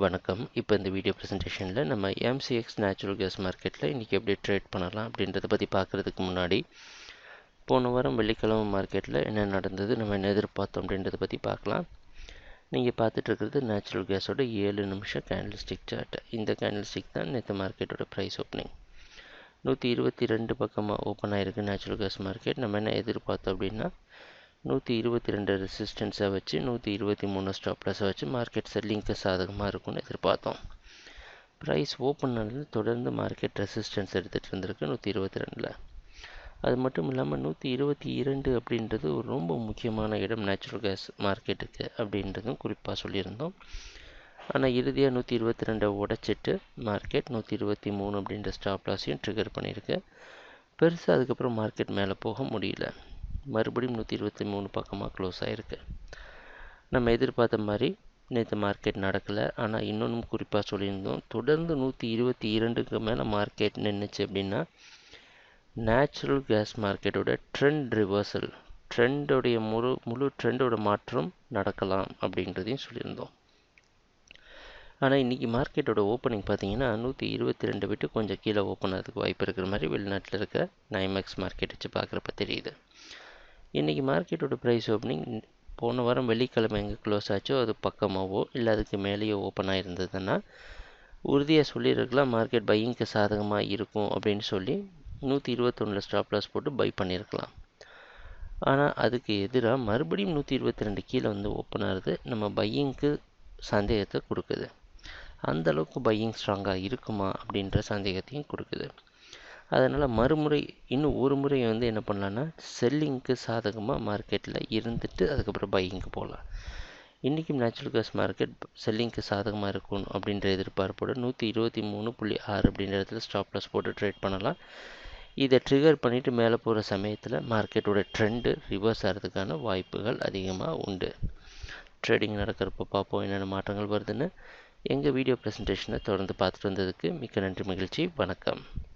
வணக்கம். இப்போ இந்த வீடியோ ப்ரெசன்டேஷனில் நம்ம MCX நேச்சுரல் கேஸ் மார்க்கெட்டில் இன்றைக்கி எப்படி ட்ரேட் பண்ணலாம் அப்படின்றத பற்றி பார்க்குறதுக்கு முன்னாடி போன வாரம் வெள்ளிக்கிழமை மார்க்கெட்டில் என்ன நடந்தது, நம்ம என்ன எதிர்பார்த்தோம் அப்படின்றத பற்றி பார்க்கலாம். நீங்கள் பார்த்துட்ருக்கிறது நேச்சுரல் கேஸோட 7 நிமிஷம் கேண்டில்ஸ்டிக் சார்ட். இந்த கேண்டில்ஸ்டிக் தான் நேற்று மார்க்கெட்டோட ப்ரைஸ் ஓப்பனிங் 122 பக்கமாக ஓப்பன் ஆகிருக்கு நேச்சுரல் கேஸ் மார்க்கெட். நம்ம என்ன எதிர்பார்த்தோம் அப்படின்னா 122 ரெசிஸ்டன்ஸை வச்சு 123 ஸ்டாப்லஸை வச்சு மார்க்கெட் செல்லிங்க்கு சாதகமாக இருக்கும்னு எதிர்பார்த்தோம். ப்ரைஸ் ஓப்பன் ஆனது தொடர்ந்து மார்க்கெட் ரெசிஸ்டன்ஸ் எடுத்துகிட்டு இருந்திருக்கு 122. அது மட்டும் இல்லாமல் 122 அப்படின்றது ஒரு ரொம்ப முக்கியமான இடம் நேச்சுரல் கேஸ் மார்க்கெட்டுக்கு அப்படின்றதும் குறிப்பாக சொல்லியிருந்தோம். ஆனால் இறுதியாக 122 உடைச்சிட்டு மார்க்கெட் 123 அப்படின்ற ஸ்டாப்லாஸையும் ட்ரிகர் பண்ணியிருக்கு. பெருசாக அதுக்கப்புறம் மார்க்கெட் மேலே போக முடியல. மறுபடியும் 123 பக்கமாக க்ளோஸ் ஆகிருக்கு. நம்ம எதிர்பார்த்த மாதிரி நேற்று மார்க்கெட் நடக்கலை. ஆனால் இன்னொன்று குறிப்பாக சொல்லியிருந்தோம், தொடர்ந்து 122க்கு மேலே மார்க்கெட் நின்றுச்சு அப்படின்னா நேச்சுரல் கேஸ் மார்க்கெட்டோட ட்ரெண்ட் ரிவர்சல், ட்ரெண்டோடைய முழு ட்ரெண்டோட மாற்றம் நடக்கலாம் அப்படின்றதையும் சொல்லியிருந்தோம். ஆனால் இன்றைக்கி மார்க்கெட்டோட ஓப்பனிங் பார்த்தீங்கன்னா 122 விட்டு கொஞ்சம் கீழே ஓப்பன் ஆகிறதுக்கு வாய்ப்பு இருக்கிற மாதிரி வெளிநாட்டில் இருக்க நைமேக்ஸ் மார்க்கெட் வச்சு பார்க்குறப்ப தெரியுது. இன்றைக்கி மார்க்கெட்டோட ப்ரைஸ் ஓப்பனிங் போன வாரம் வெள்ளிக்கிழமை எங்கே க்ளோஸ் ஆச்சோ அது பக்கமாகவோ இல்லை அதுக்கு மேலேயோ ஓப்பன் ஆகிருந்ததுன்னா உறுதியாக சொல்லியிருக்கலாம் மார்க்கெட் பையிங்க்கு சாதகமாக இருக்கும் அப்படின்னு சொல்லி 121 ஸ்டாப் லாஸ் போட்டு பை பண்ணியிருக்கலாம். ஆனால் அதுக்கு எதிராக மறுபடியும் 122 கீழே வந்து ஓப்பன் ஆகுது, நம்ம பையிங்க்கு சந்தேகத்தை கொடுக்குது. அந்தளவுக்கு பையிங் ஸ்ட்ராங்காக இருக்குமா அப்படின்ற சந்தேகத்தையும் கொடுக்குது. அதனால் மறுமுறை இன்னும் ஒரு முறை வந்து என்ன பண்ணலான்னா செல்லிங்க்கு சாதகமாக மார்க்கெட்டில் இருந்துட்டு அதுக்கப்புறம் பையிங்க்கு போகலாம். இன்றைக்கும் நேச்சுரல் கேஸ் மார்க்கெட் செல்லிங்க்கு சாதகமாக இருக்கும் அப்படின்ற எதிர்பார்ப்போட 123.6 அப்படின்ற இடத்துல ஸ்டாப் லாஸ் போட்டு ட்ரேட் பண்ணலாம். இதை ட்ரிகர் பண்ணிவிட்டு மேலே போகிற சமயத்தில் மார்க்கெட்டோட ட்ரெண்டு ரிவர்ஸ் ஆகிறதுக்கான வாய்ப்புகள் அதிகமாக உண்டு. ட்ரேடிங் நடக்கிறப்ப பார்ப்போம் என்னென்ன மாற்றங்கள் வருதுன்னு. எங்கள் வீடியோ ப்ரெசன்டேஷனை தொடர்ந்து பார்த்துட்டு வந்ததுக்கு மிக்க நன்றி, மகிழ்ச்சி, வணக்கம்.